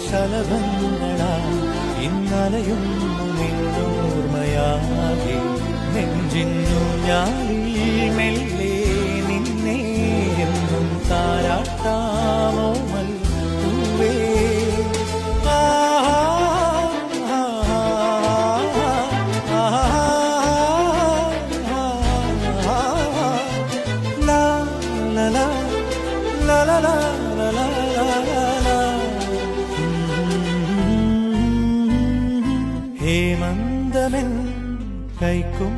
ശലഭങ്ങളാ ഇന്നലയുന്നു നിന്നോർമ്മയാകെ നെഞ്ചിന്നു ഞാനീ മെല്ലെ നിന്നെ എന്നും താരാട്ടാമോ മൽപ്പൂവേ ഹേമന്തമെൻ കൈക്കും